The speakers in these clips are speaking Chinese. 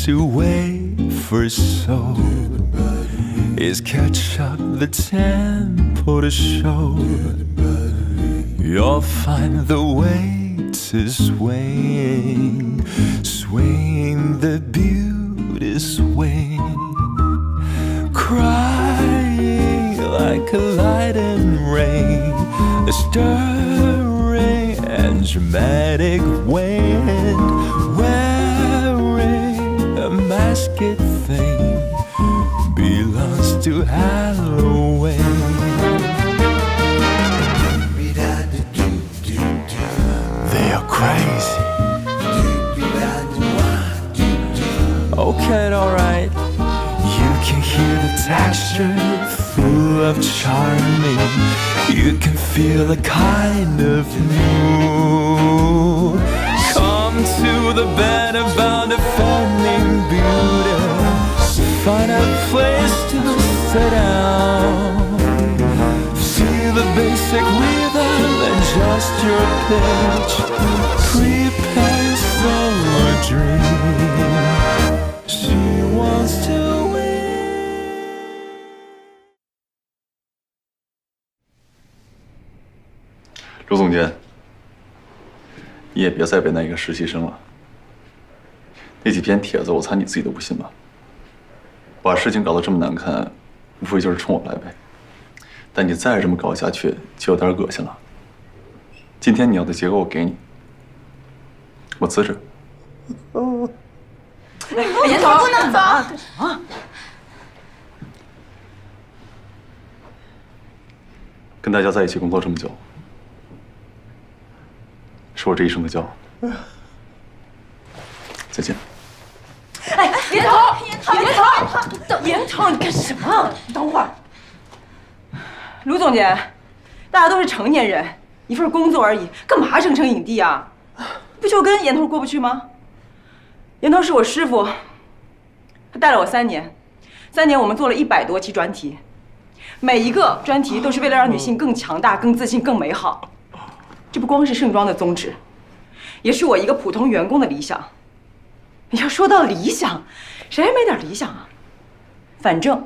to wait for so is catch up the tempo to show. You'll find the weight is swaying, swaying the beauty swing, crying like a light and rain, a stirring and dramatic wind, wearing a masked thing, belongs to Halloween. They are crazy. Okay, alright. You can hear the texture full of charming. You can feel the kind of mood. Come to the bed about defending beauty. Find a place to sit down. See the basic rhythm and just your pitch. Prepare yourself a dream. She wants to win. 卢总监，你也别再为那个实习生了。那几篇帖子，我猜你自己都不信吧？把事情搞得这么难看，无非就是冲我来呗。但你再这么搞下去，就有点恶心了。今天你要的结果我给你，我辞职。严总不能走。啊！跟大家在一起工作这么久，是我这一生的骄傲。再见。哎，严头，严头，你干什么？你等会儿。卢总监，大家都是成年人，一份工作而已，干嘛争影帝啊？不就跟严头过不去吗？严头是我师傅，他带了我3年，3年我们做了100多期专题，每一个专题都是为了让女性更强大、更自信、更美好。这不光是盛装的宗旨，也是我一个普通员工的理想。要说到理想，谁还没点理想啊？反正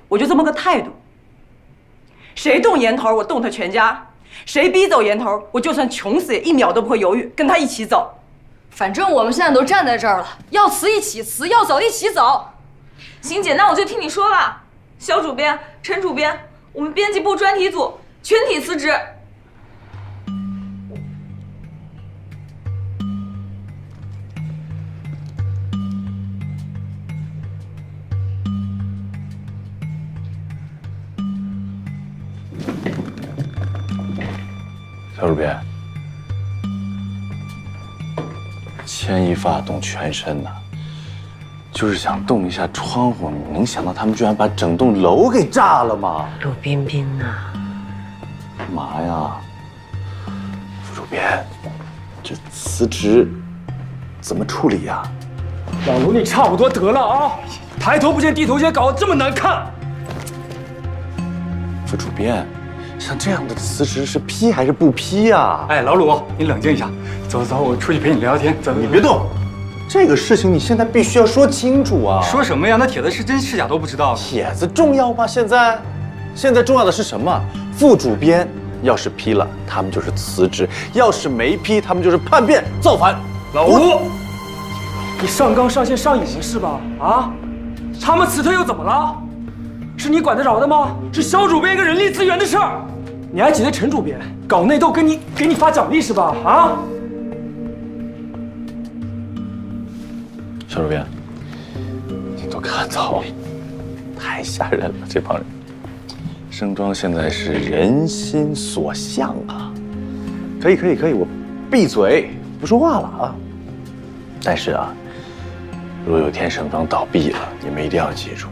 我就这么个态度。谁动严头，我动他全家；谁逼走严头，我就算穷死也1秒都不会犹豫，跟他一起走。反正我们现在都站在这儿了，要辞一起辞，要走一起走。邢姐，那我就听你说了。小主编、陈主编，我们编辑部专题组全体辞职。小主编，牵一发动全身呐，就是想动一下窗户，你能想到他们居然把整栋楼给炸了吗？陆彬彬呐，干嘛呀？副主编，这辞职怎么处理呀？老卢，你差不多得了啊！抬头不见低头见，搞得这么难看。副主编。像这样的辞职是批还是不批呀？哎，老鲁，你冷静一下，走走，我出去陪你聊聊天。走，你别动，这个事情你现在必须要说清楚啊！说什么呀？那帖子是真是假都不知道。帖子重要吗？现在重要的是什么？副主编要是批了，他们就是辞职；要是没批，他们就是叛变造反。老卢，你上纲上线上瘾了是吧？啊，他们辞退又怎么了？是你管得着的吗？是肖主编一个人力资源的事儿，你还挤兑陈主编搞内斗，给你发奖励是吧？啊！肖主编，你都看到，太吓人了，这帮人。盛装现在是人心所向啊！可以，我闭嘴不说话了啊！但是啊，如果有天盛装倒闭了，你们一定要记住。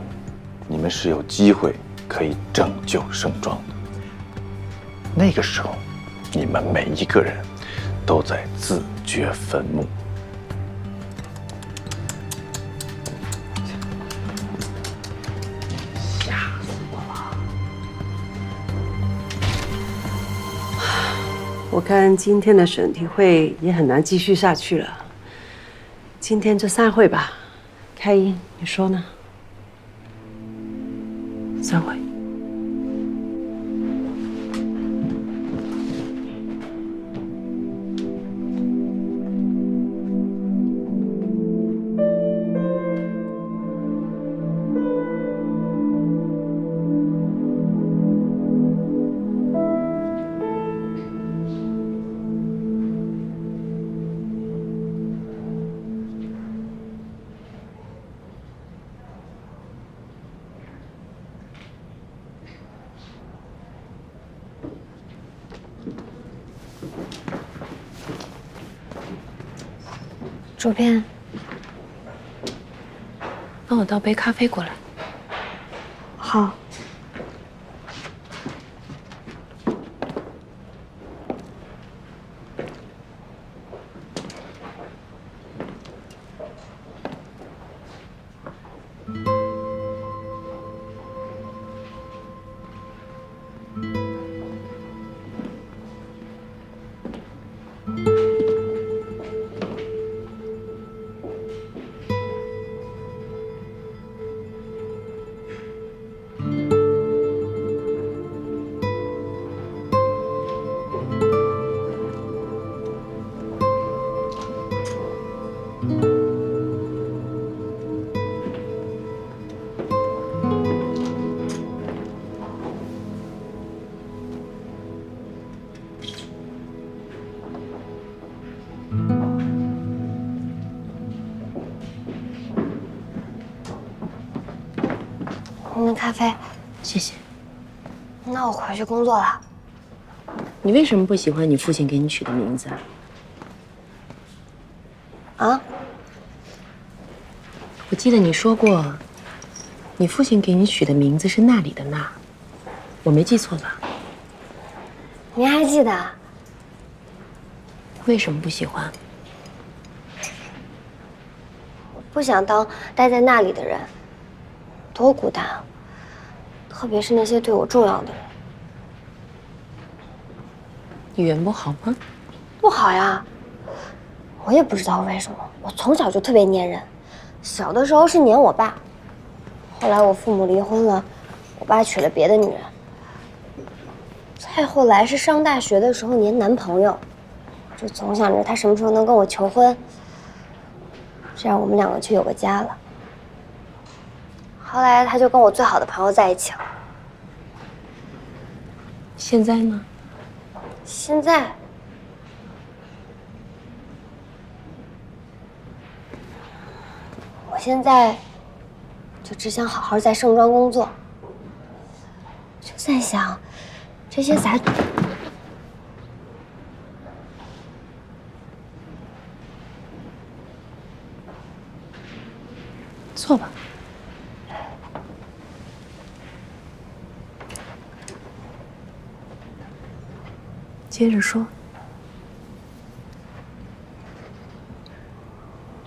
你们是有机会可以拯救盛装的，那个时候，你们每一个人都在自掘坟墓。吓死我了！我看今天的审题会也很难继续下去了，今天就散会吧。开音，你说呢？3回。主编，帮我倒杯咖啡过来。好。您的咖啡，谢谢。那我回去工作了。你为什么不喜欢你父亲给你取的名字啊？啊？我记得你说过，你父亲给你取的名字是那里的那，我没记错吧？您还记得？为什么不喜欢？不想当待在那里的人，多孤单啊！特别是那些对我重要的人。语言不好吗？不好呀，我也不知道为什么，我从小就特别粘人。小的时候是粘我爸，后来我父母离婚了，我爸娶了别的女人。再后来是上大学的时候粘男朋友，就总想着他什么时候能跟我求婚，这样我们2个就有个家了。后来他就跟我最好的朋友在一起了。现在呢？现在，我现在就只想好好在盛装工作，就在想，这些坐吧。接着说。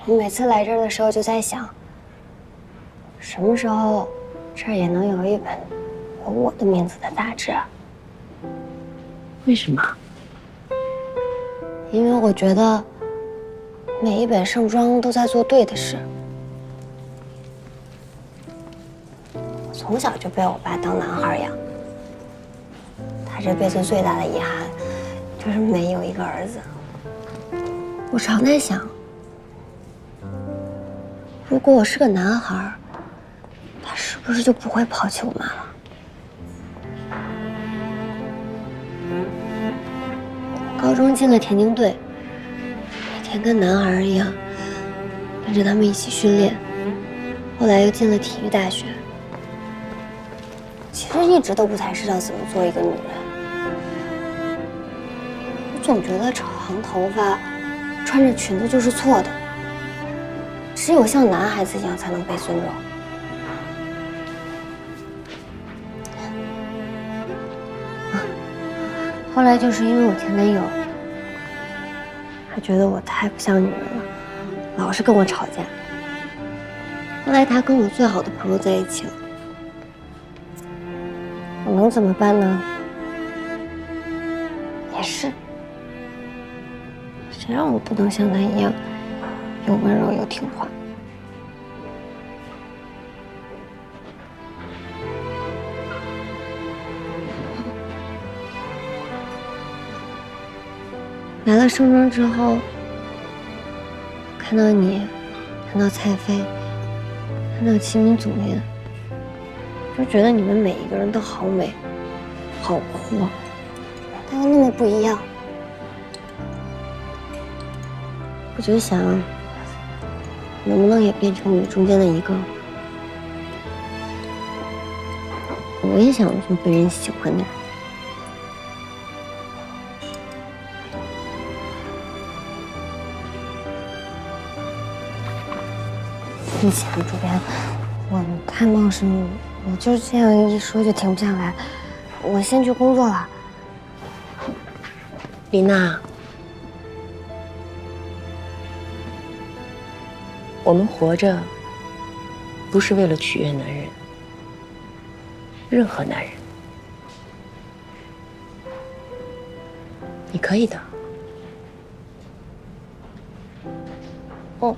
我每次来这儿的时候就在想，什么时候这儿也能有一本有我的名字的杂志啊？为什么？因为我觉得每一本盛装都在做对的事。我从小就被我爸当男孩养，他这辈子最大的遗憾就是没有一个儿子。我常在想，如果我是个男孩，他是不是就不会抛弃我妈了？高中进了田径队，每天跟男孩一样，跟着他们一起训练。后来又进了体育大学，其实一直都不太知道怎么做一个女人。我总觉得长头发、穿着裙子就是错的，只有像男孩子一样才能被尊重。后来就是因为我前男友，他觉得我太不像女人了，老是跟我吵架。后来他跟我最好的朋友在一起了，我能怎么办呢？也是，谁让我不能像他一样，又温柔又听话？来了盛庄之后，看到你，看到蔡飞，看到齐明祖林，就觉得你们每一个人都好美，好酷，但又那么不一样。我就想，能不能也变成你们中间的一个？我也想做被人喜欢的人。对不起啊，主编，我太冒失，我就这样一说就停不下来。我先去工作了。李娜，我们活着不是为了取悦男人，任何男人。你可以的。哦。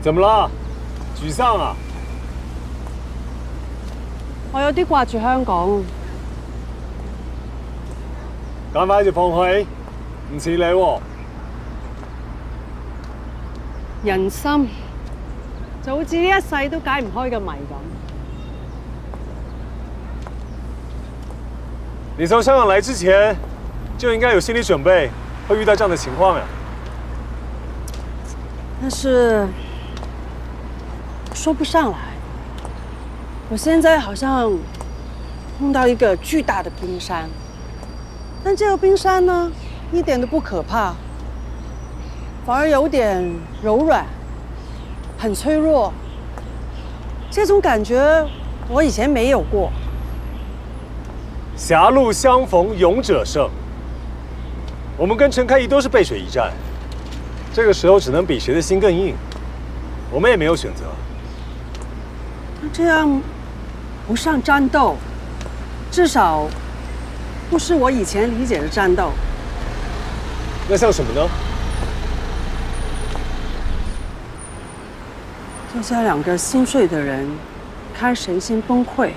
怎麼啦？沮喪啊？我有啲掛住香港。咁快就放棄？唔似你喎。人心就好似呢一世都解唔開嘅謎咁。你從香港來之前就應該有心理準備，會遇到這樣的情況呀。但是說不上來，我現在好像碰到一個巨大的冰山，但這個冰山呢，一點都不可怕，反而有點柔軟，很脆弱。這種感覺我以前沒有過。狹路相逢勇者勝。我們跟陳開怡都是背水一戰，這個時候只能比誰的心更硬。我們也沒有選擇。那這樣不像戰鬥，至少不是我以前理解的戰鬥。那像什麼呢？就像兩個心碎的人，看誰先崩潰。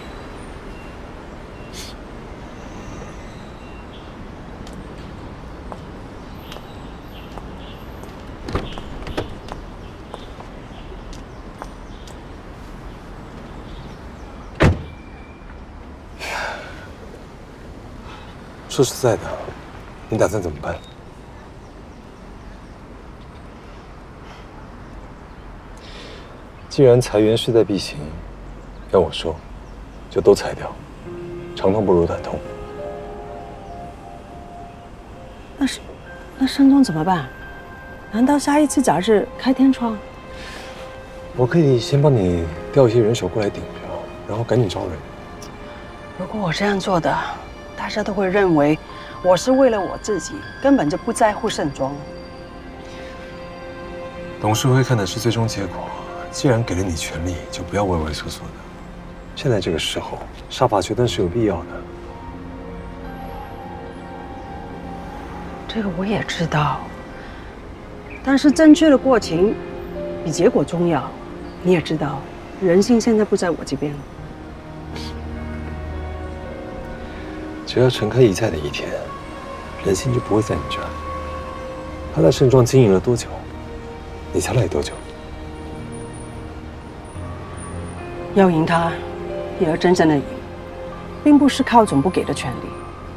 說實在的，你打算怎麼辦？既然裁員勢在必行，要我說，就都裁掉，長痛不如短痛。那盛莊怎麼辦？難道下一次假日開天窗？我可以先幫你調一些人手過來頂着，然後趕緊招人。如果我這樣做的，大家都會認為我是為了我自己，根本就不在乎盛莊。董事會看的是最終結果，既然給了你權力，就不要畏畏縮縮的。現在這個時候，殺伐決斷是有必要的。這個我也知道，但是正確的過程比結果重要。你也知道，人性現在不在我這邊。只要陳開怡在的一天，人心就不會在你這兒。他在盛莊經營了多久？你才來多久？要贏他，也要真正的贏，並不是靠總部給的權力，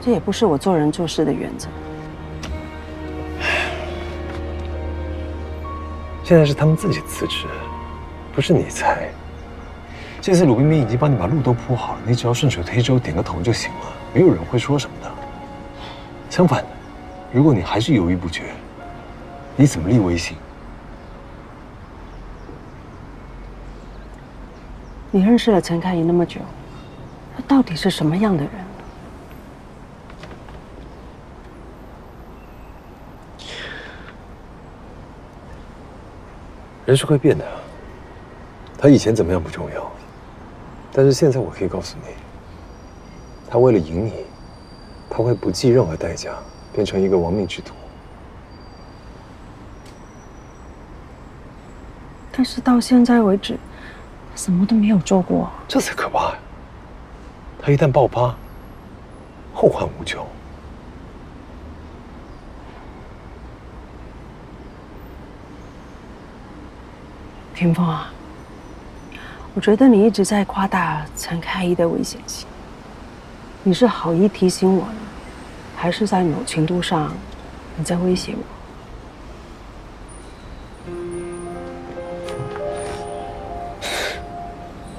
這也不是我做人做事的原則。現在是他們自己辭職，不是你裁。這次魯冰冰已經幫你把路都鋪好了，你只要順水推舟點個頭就行了，沒有人會說什麼的。相反的，如果你還是猶豫不決，你怎麼立威信？你認識了陳開怡那麼久，他到底是什麼樣的人？人是会变的啊。他以前怎么样不重要，但是现在我可以告诉你，他为了赢你，他会不计任何代价变成一个亡命之徒。但是到现在为止，什么都没有做过。这才可怕呀！他一旦爆发，后患无穷。霆锋啊，我觉得你一直在夸大陈开一的危险性。你是好意提醒我呢，还是在某程度上你在威胁我？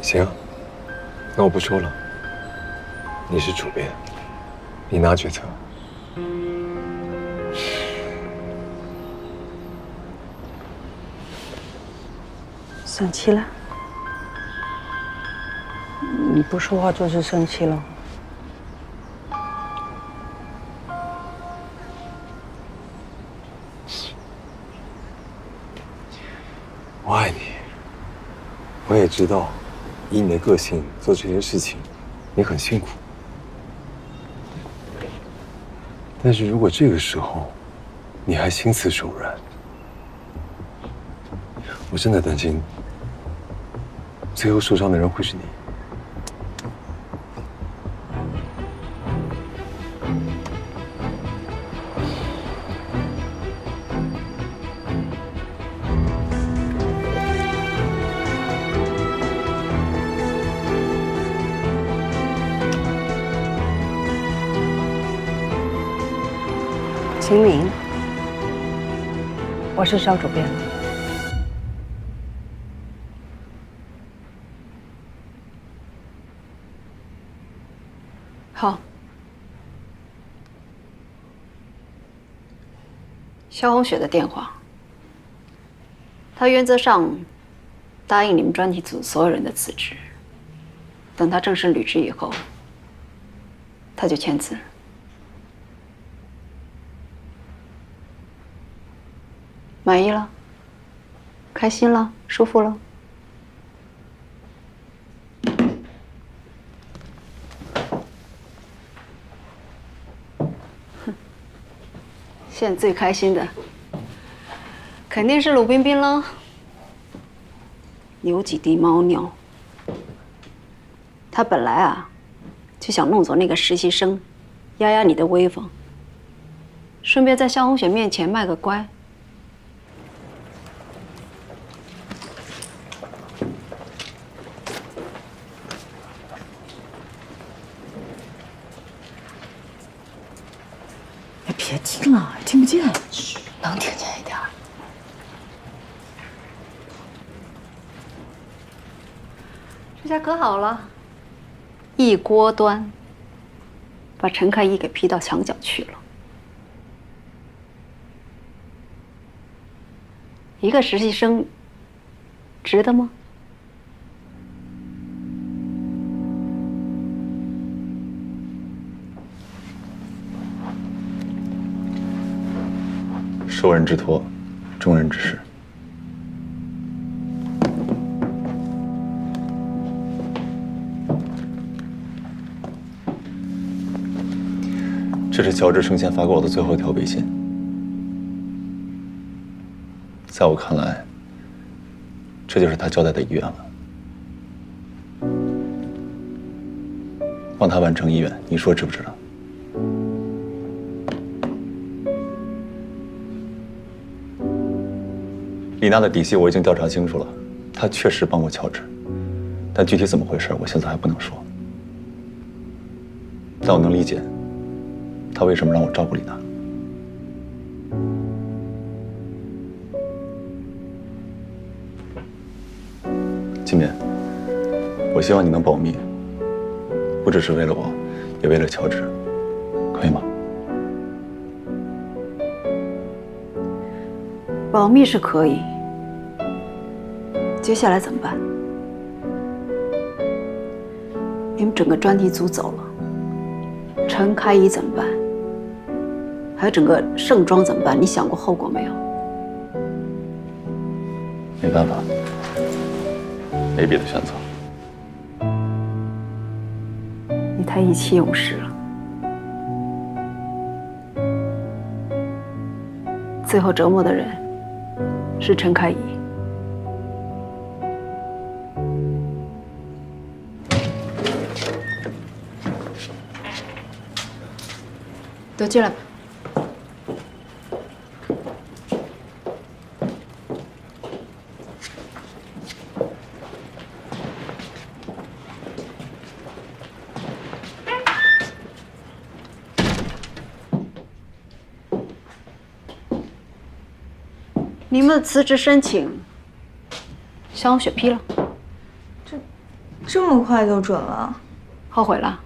行，那我不说了。你是主编，你拿决策。生气了？你不说话就是生气了。我爱你，我也知道，以你的个性做这些事情，你很辛苦。但是如果这个时候你还心慈手软，我真的担心，最后受伤的人会是你。秦明，我是肖主编。好，肖红雪的电话，他原则上答应你们专题组所有人的辞职，等他正式履职以后，他就签字。满意了？开心了？舒服了？哼，现在最开心的肯定是鲁冰冰了。有几滴猫尿。他本来啊，就想弄走那个实习生，压压你的威风，顺便在肖红雪面前卖个乖。别听了，听不见。能听见一点。这下可好了，一锅端，把陈开一给批到墙角去了。一个实习生，值得吗？受人之托，忠人之事。这是乔治生前发给我的最后一条微信。在我看来，这就是他交代的遗愿了。帮他完成遗愿，你说值不值得？李娜的底细我已经调查清楚了，她确实帮过乔治，但具体怎么回事，我现在还不能说。但我能理解，他为什么让我照顾李娜。金棉，我希望你能保密，不只是为了我，也为了乔治，可以吗？保密是可以，接下来怎么办？你们整个专题组走了，陈开一怎么办？还有整个盛庄怎么办？你想过后果没有？没办法，没别的选择。你太意气用事了，最后折磨的人是陈开怡。都进来吧。你们的辞职申请，向我雪批了。这么快就准了？后悔了？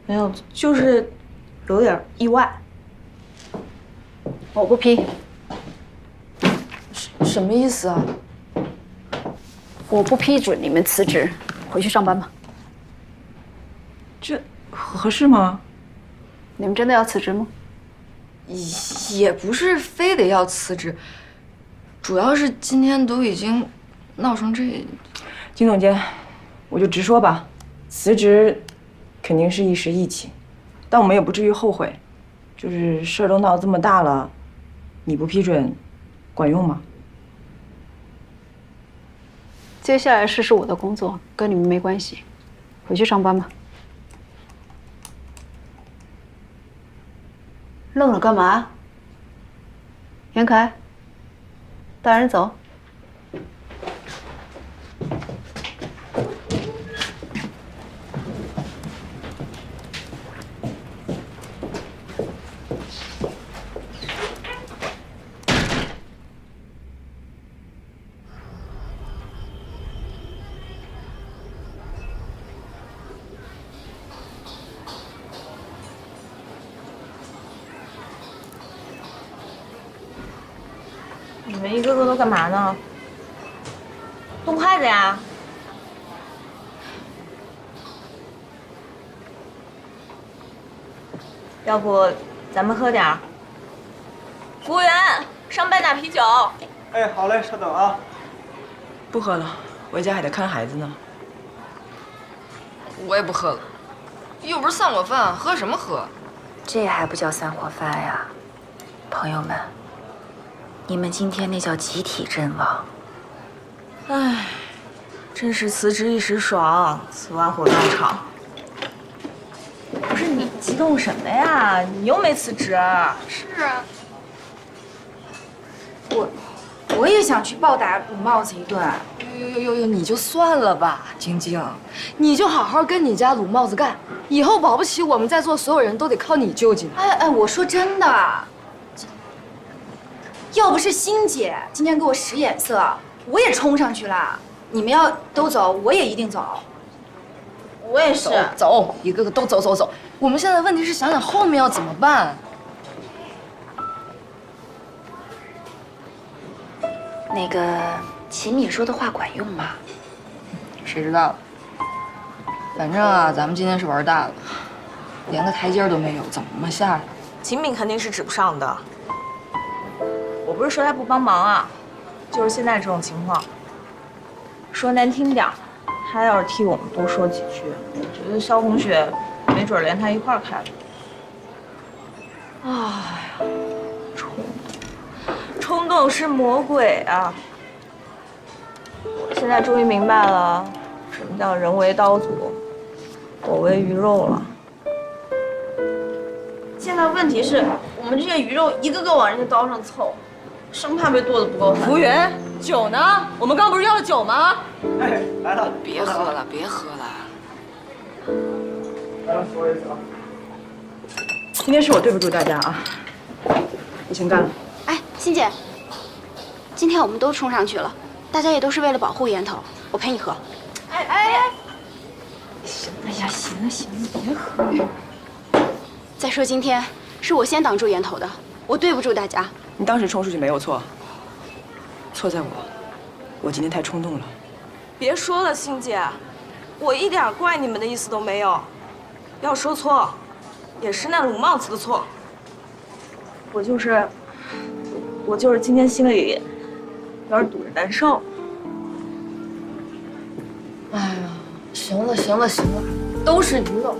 没有，就是有点意外。我不批。什么意思啊？我不批准你们辞职，回去上班吧。这合适吗？你们真的要辞职吗？也不是非得要辞职，主要是今天都已经闹成这。金总监，我就直说吧，辞职肯定是一时义气，但我们也不至于后悔。就是事儿都闹这么大了，你不批准，管用吗？接下来是我的工作，跟你们没关系，回去上班吧。愣了干嘛？严凯，带人走。你们一个个都干嘛呢？动筷子呀！要不咱们喝点儿？服务员，上半打啤酒。哎，好嘞，稍等啊。不喝了，回家还得看孩子呢。我也不喝了，又不是散伙饭，喝什么喝？这还不叫散伙饭呀，朋友们，你们今天那叫集体阵亡。唉，真是辞职一时爽，辞完火葬场。不是你激动什么呀？你又没辞职。是啊，我也想去暴打鲁帽子一顿。哟，你就算了吧，晶晶，你就好好跟你家鲁帽子干，以后保不齐我们在座所有人都得靠你救济呢。哎，我说真的，要不是欣姐今天给我使眼色，我也冲上去了。你们要都走，我也一定走。我也是。走，一个个都走。我们现在问题是想想后面要怎么办。那个秦敏说的话管用吗？谁知道？反正啊，咱们今天是玩大了，连个台阶都没有，怎么下来？秦敏肯定是指不上的。我不是说他不帮忙啊，就是现在这种情况，说难听点儿，他要是替我们多说几句，我觉得肖同学没准连他一块儿开了。哎呀，冲动是魔鬼啊！我现在终于明白了，什么叫人为刀俎，我为鱼肉了。现在问题是我们这些鱼肉一个个往人家刀上凑，生怕被剁得不够狠。服务员，酒呢？我们刚不是要了酒吗？哎，来了。别喝了。来了，说一次啊。今天是我对不住大家啊，你先干了。哎，欣姐，今天我们都冲上去了，大家也都是为了保护源头，我陪你喝。哎，行了，别喝了。再说今天是我先挡住源头的，我对不住大家。你当时冲出去没有错，错在我今天太冲动了。别说了，欣姐，我一点怪你们的意思都没有。要说错，也是那鲁帽子的错。我就是我就是今天心里有点堵着难受。哎呀，行了行了行了，都是鱼肉，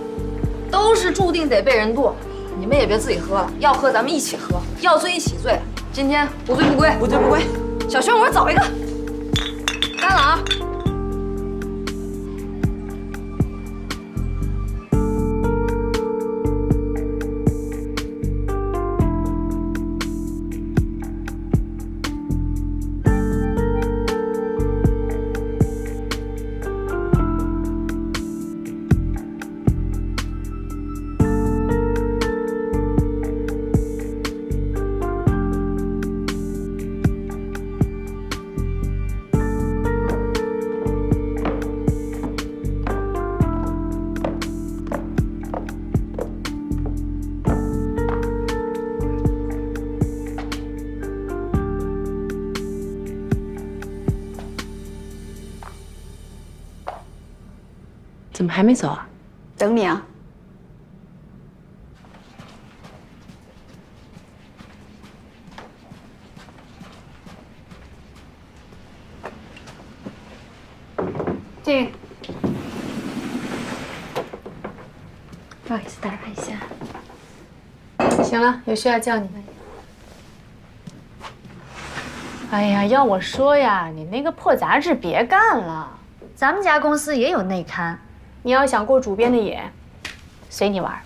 都是注定得被人剁。你们也别自己喝了，要喝咱们一起喝，要醉一起醉。今天不醉不归，不醉不归。小轩，我走一个，干了啊！怎么还没走啊？等你啊。进。不好意思打扰一下。行了，有需要叫你们。哎呀，要我说呀，你那个破杂志别干了。咱们家公司也有内刊，你要想过主编的瘾，随你玩。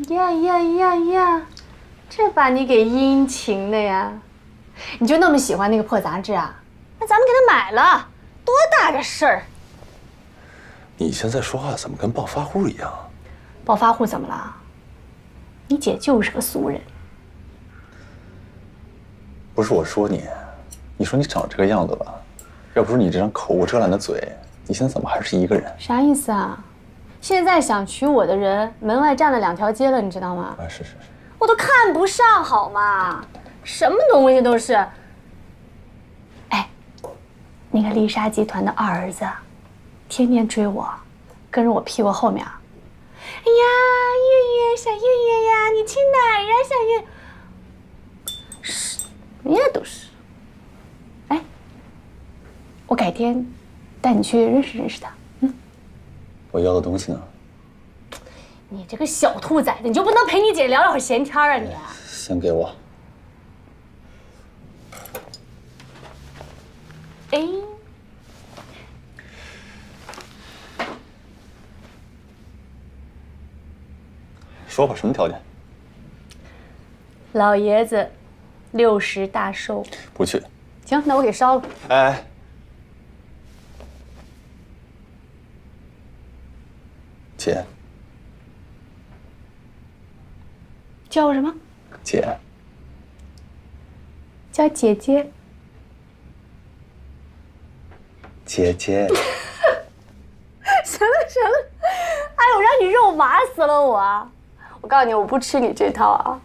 呀呀呀呀，这把你给殷勤的呀！你就那么喜欢那个破杂志啊？那咱们给他买了，多大个事儿！你现在说话怎么跟暴发户一样？暴发户怎么了？你姐就是个俗人。不是我说你，你说你长这个样子吧，要不是你这张口无遮拦的嘴，你现在怎么还是一个人？啥意思啊？现在想娶我的人，门外站了2条街了，你知道吗？啊，是。我都看不上，好吗？什么东西都是。哎，那个丽莎集团的二儿子，天天追我，跟着我屁股后面。哎呀，月月，小月月呀，你去哪儿呀，小月？是，人家都是。哎，我改天带你去认识认识他。我要的东西呢？你这个小兔崽子，你就不能陪你姐聊聊会儿闲天啊你？先给我。哎，说吧，什么条件？老爷子60大寿。不去。行，那我给烧了。哎。姐。叫我什么？姐。叫姐姐。姐姐。行了，哎，我让你肉麻死了我！我告诉你，我不吃你这套啊。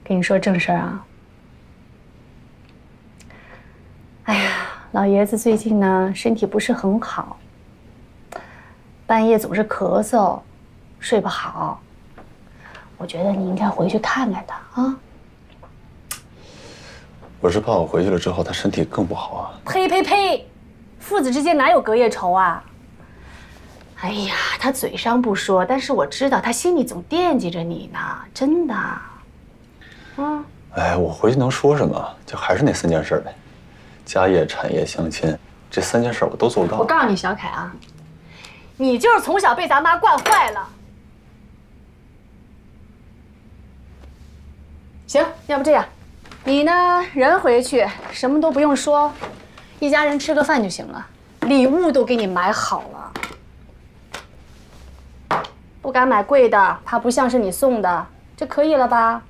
跟你说正事儿啊。哎呀，老爷子最近呢身体不是很好，半夜总是咳嗽，睡不好。我觉得你应该回去看看他啊。我是怕我回去了之后他身体更不好啊。呸呸呸！父子之间哪有隔夜仇啊？哎呀，他嘴上不说，但是我知道他心里总惦记着你呢，真的。啊。哎，我回去能说什么？就还是那3件事呗，家业、产业、相亲，这3件事我都做不到。我告诉你，小凯啊，你就是从小被咱妈惯坏了。行，要不这样，你呢人回去什么都不用说，一家人吃个饭就行了，礼物都给你买好了。不敢买贵的，怕不像是你送的，这可以了吧？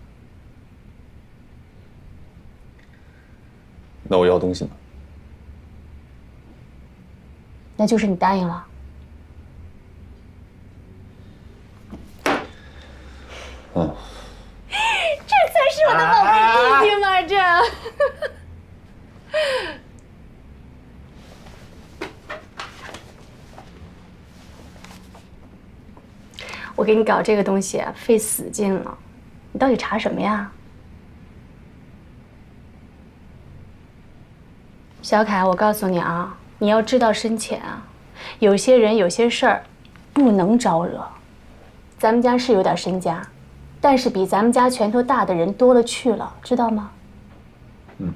那我要东西呢？那就是你答应了。嗯。这才是我的宝贝弟弟嘛，这。我给你搞这个东西费死劲了，你到底查什么呀？小凯，我告诉你啊，你要知道深浅啊，有些人有些事儿不能招惹。咱们家是有点身家，但是比咱们家拳头大的人多了去了，知道吗？嗯。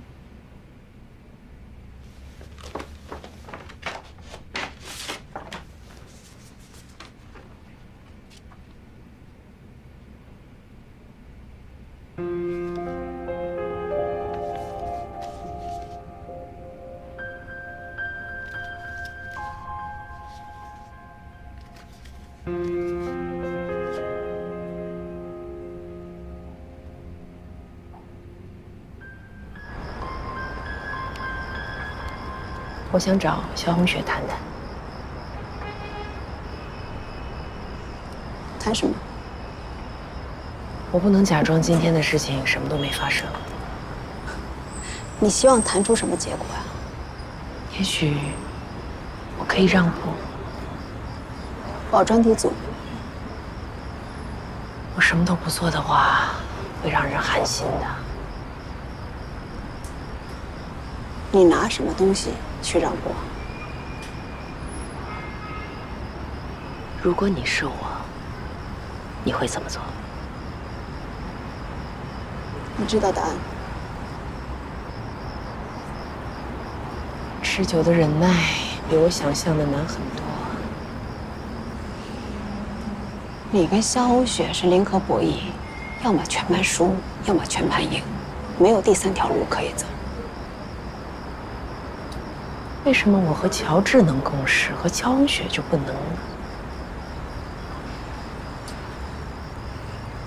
我想找萧红雪谈谈。谈什么？我不能假装今天的事情什么都没发生。你希望谈出什么结果呀？也许我可以让步。保专题组。我什么都不做的话，会让人寒心的。你拿什么东西去让步？如果你是我，你会怎么做？你知道答案。持久的忍耐比我想象的难很多。你跟萧红雪是零和博弈，要么全盘输，要么全盘赢，没有第三条路可以走。为什么我和乔治能共事，和萧红雪就不能呢？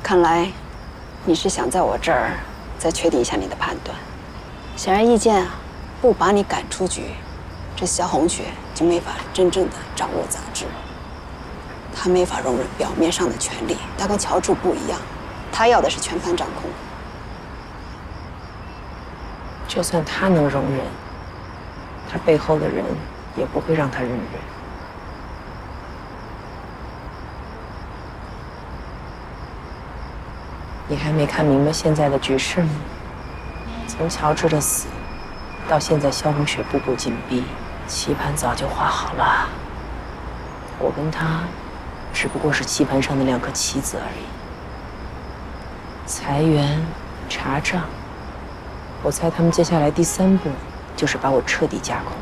看来，你是想在我这儿再确定一下你的判断。显而易见啊，不把你赶出局，这萧红雪就没法真正的掌握杂志。她没法容忍表面上的权利，她跟乔治不一样，她要的是全盘掌控。就算她能容忍，她背后的人也不会让她容忍。你还没看明白现在的局势吗？从乔治的死到现在萧红雪步步紧逼，棋盘早就画好了。我跟他只不过是棋盘上的2颗棋子而已。裁员、查账，我猜他们接下来第3步就是把我彻底架空。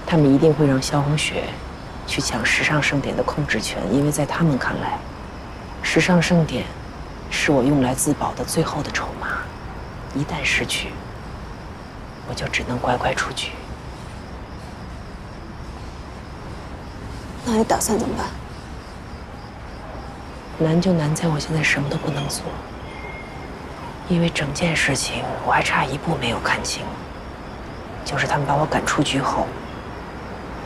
他们一定会让萧红雪去抢时尚盛典的控制权，因为在他们看来，时尚盛典是我用来自保的最后的筹码。一旦失去，我就只能乖乖出局。那你打算怎么办？难就难在我现在什么都不能做，因为整件事情我还差一步没有看清，就是他们把我赶出局后，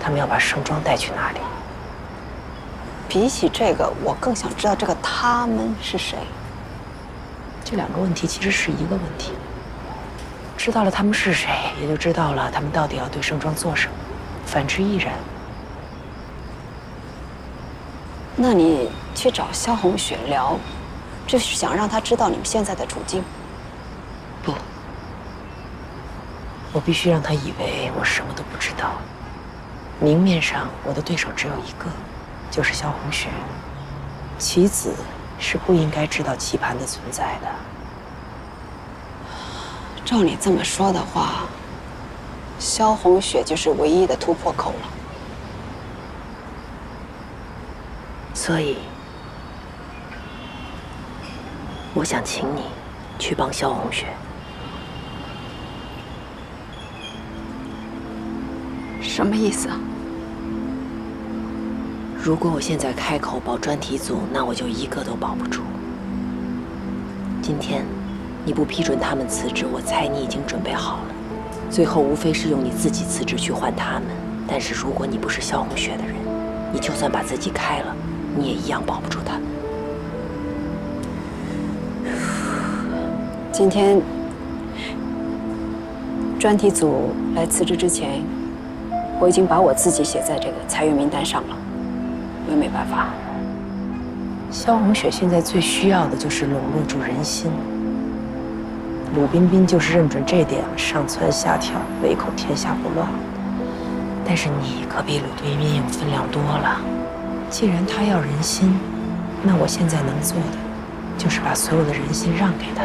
他们要把盛装带去哪里？比起这个，我更想知道这个他们是谁。这2个问题其实是一个问题。知道了他们是谁，也就知道了他们到底要对盛装做什么。反之亦然。那你去找萧红雪聊，就是想让她知道你们现在的处境？不，我必须让她以为我什么都不知道。明面上我的对手只有一个，就是萧红雪。棋子是不应该知道棋盘的存在的。照你这么说的话，萧红雪就是唯一的突破口了。所以，我想请你去帮萧红雪。什么意思啊？如果我现在开口保专题组，那我就一个都保不住。今天你不批准他们辞职，我猜你已经准备好了。最后无非是用你自己辞职去换他们。但是如果你不是萧红雪的人，你就算把自己开了，你也一样保不住他们。今天专题组来辞职之前，我已经把我自己写在这个裁员名单上了，我也没办法。萧红雪现在最需要的就是笼络住人心。鲁彬彬就是认准这点，上蹿下跳，唯恐天下不乱。但是你可比鲁彬彬有分量多了。既然他要人心，那我现在能做的，就是把所有的人心让给他。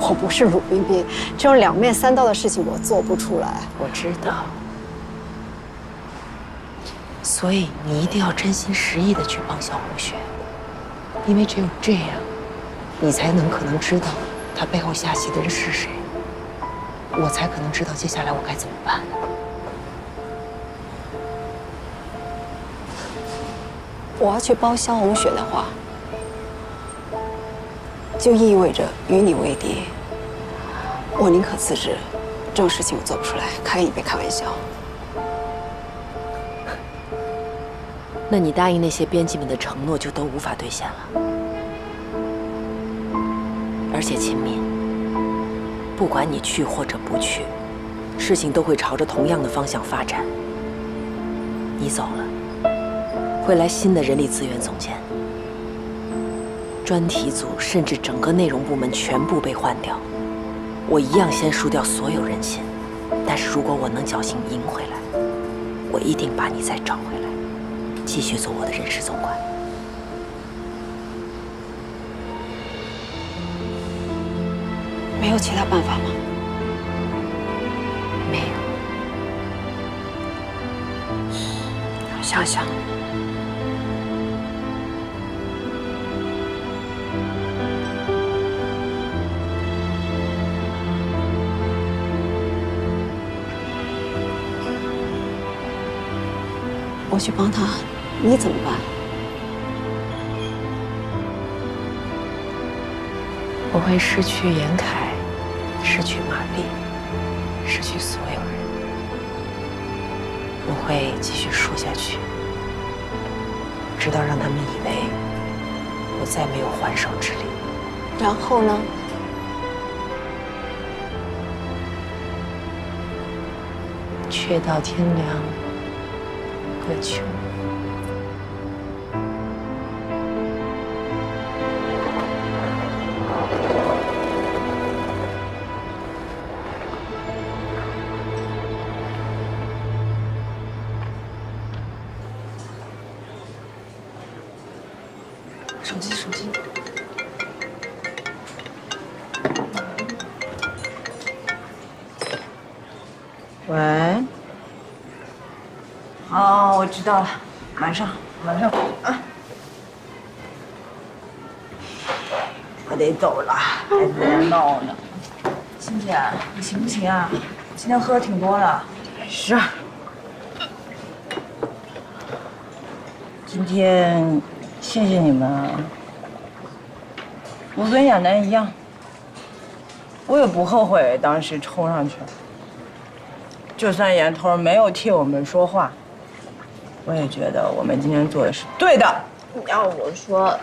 我不是鲁彬彬，这种两面三刀的事情我做不出来。我知道，所以你一定要真心实意的去帮萧红雪，因为只有这样，你才可能知道他背后下棋的人是谁，我才可能知道接下来我该怎么办。我要去帮萧红雪的话，就意味着与你为敌。我宁可辞职，这种事情我做不出来，开你别开玩笑。那你答应那些编辑们的承诺就都无法兑现了。而且秦敏，不管你去或者不去，事情都会朝着同样的方向发展。你走了，会来新的人力资源总监，专题组甚至整个内容部门全部被换掉。我一样先输掉所有人心，但是如果我能侥幸赢回来，我一定把你再找回来，继续做我的人事总管。没有其他办法吗？没有。我想想。我去帮他，你怎么办？我会失去严凯，失去玛丽，失去所有人。我会继续输下去，直到让他们以为我再没有还手之力。然后呢？却到天凉各求。手机，手机。喂。哦，我知道了，马上啊！我得走了，孩子在那闹呢。欣姐，你行不行啊？今天喝的挺多的。是。今天谢谢你们啊，我跟亚楠一样，我也不后悔当时冲上去。就算严头没有替我们说话。我也觉得我们今天做的是对的。要我说，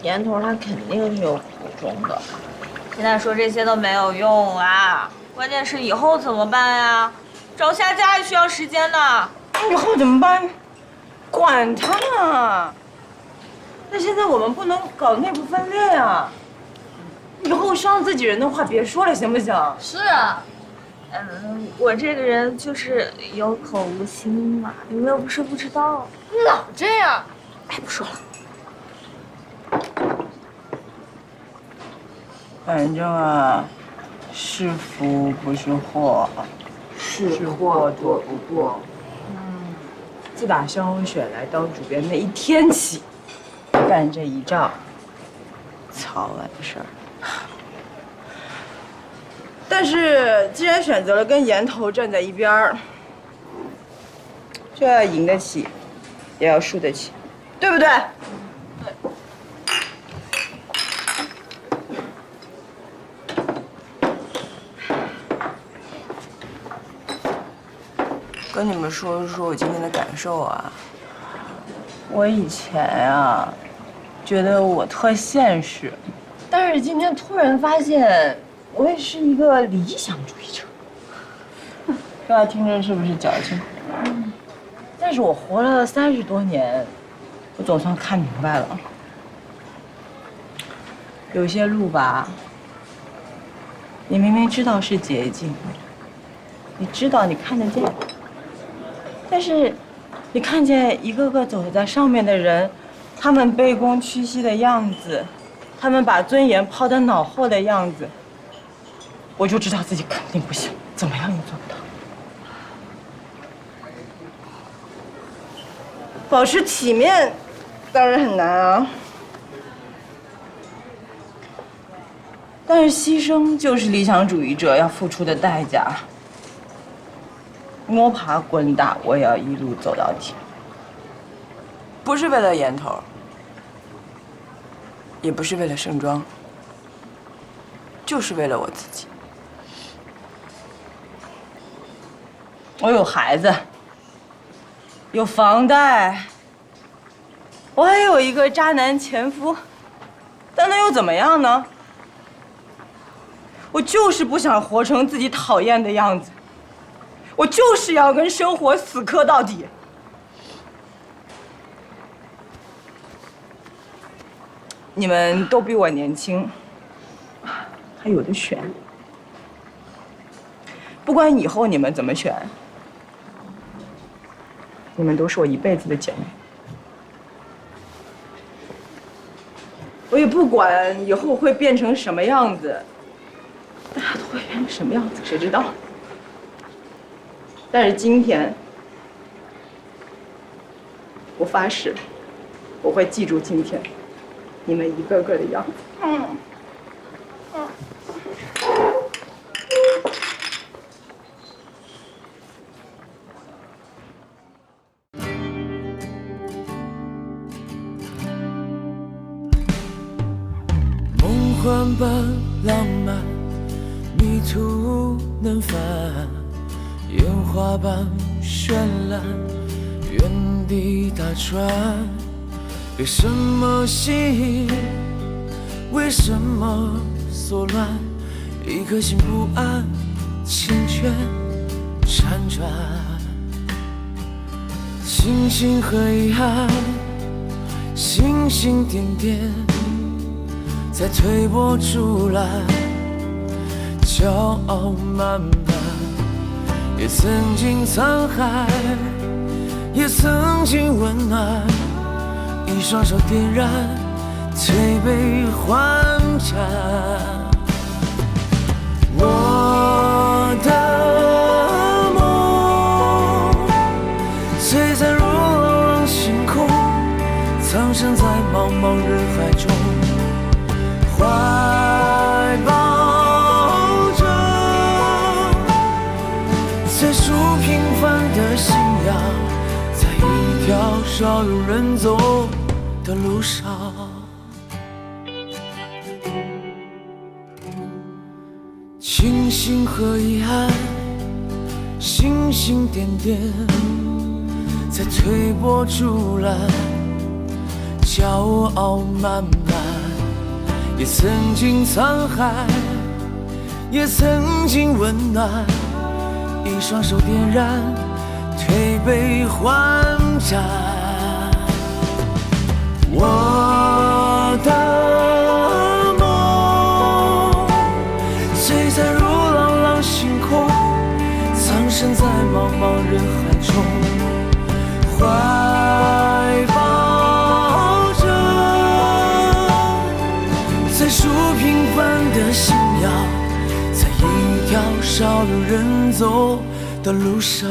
严头他肯定是有苦衷的。现在说这些都没有用啊，关键是以后怎么办呀？找下家也需要时间呢。以后怎么办？管他呢。那现在我们不能搞内部分裂啊。以后伤自己人的话别说了，行不行？是啊。我这个人就是有口无心嘛，你们又不是不知道。你老这样，哎，不说了。反正啊，是福不是祸，是祸躲不过。自打萧红雪来当主编那一天起，干这一仗，早晚的事儿。但是既然选择了跟严头站在一边儿，就要赢得起，也要输得起，对不对？对。跟你们说说我今天的感受啊。我以前啊，觉得我特现实，但是今天突然发现。我也是一个理想主义者。不知道听着是不是矫情？但是我活了30多年，我总算看明白了，有些路吧，你明明知道是捷径，你知道你看得见，但是你看见一个个走在上面的人，他们卑躬屈膝的样子，他们把尊严抛在脑后的样子，我就知道自己肯定不行，怎么样也做不到。保持体面当然很难啊，但是牺牲就是理想主义者要付出的代价。摸爬滚打，我也要一路走到底。不是为了颜头，也不是为了盛装，就是为了我自己。我有孩子，有房贷，我还有一个渣男前夫，但那又怎么样呢？我就是不想活成自己讨厌的样子，我就是要跟生活死磕到底。你们都比我年轻，还有的选。不管以后你们怎么选，你们都是我一辈子的姐妹。我也不管以后会变成什么样子，大家都会变成什么样子，谁知道？但是今天，我发誓，我会记住今天你们一个个的样子。梦幻般浪漫，迷途能返，烟花般绚烂，原地打转。被什么吸引？为什么所乱？一颗心不安，缱绻辗转。星星和遗憾，星星点点，在推波助澜，骄傲慢慢。也曾经沧海，也曾经温暖。一双手点燃，推杯换盏。我的梦，璀璨如朗朗星空，藏身在茫茫人海中，怀抱着最初平凡的信仰，在一条少有人走的路上。庆幸和遗憾，星星点点，在推波助澜，骄傲慢慢。也曾经沧海，也曾经温暖，一双手点燃，推杯换盏。我的梦，璀璨如朗朗星空，藏身在茫茫人海中，怀抱着最初平凡的信仰，在一条少有人走的路上。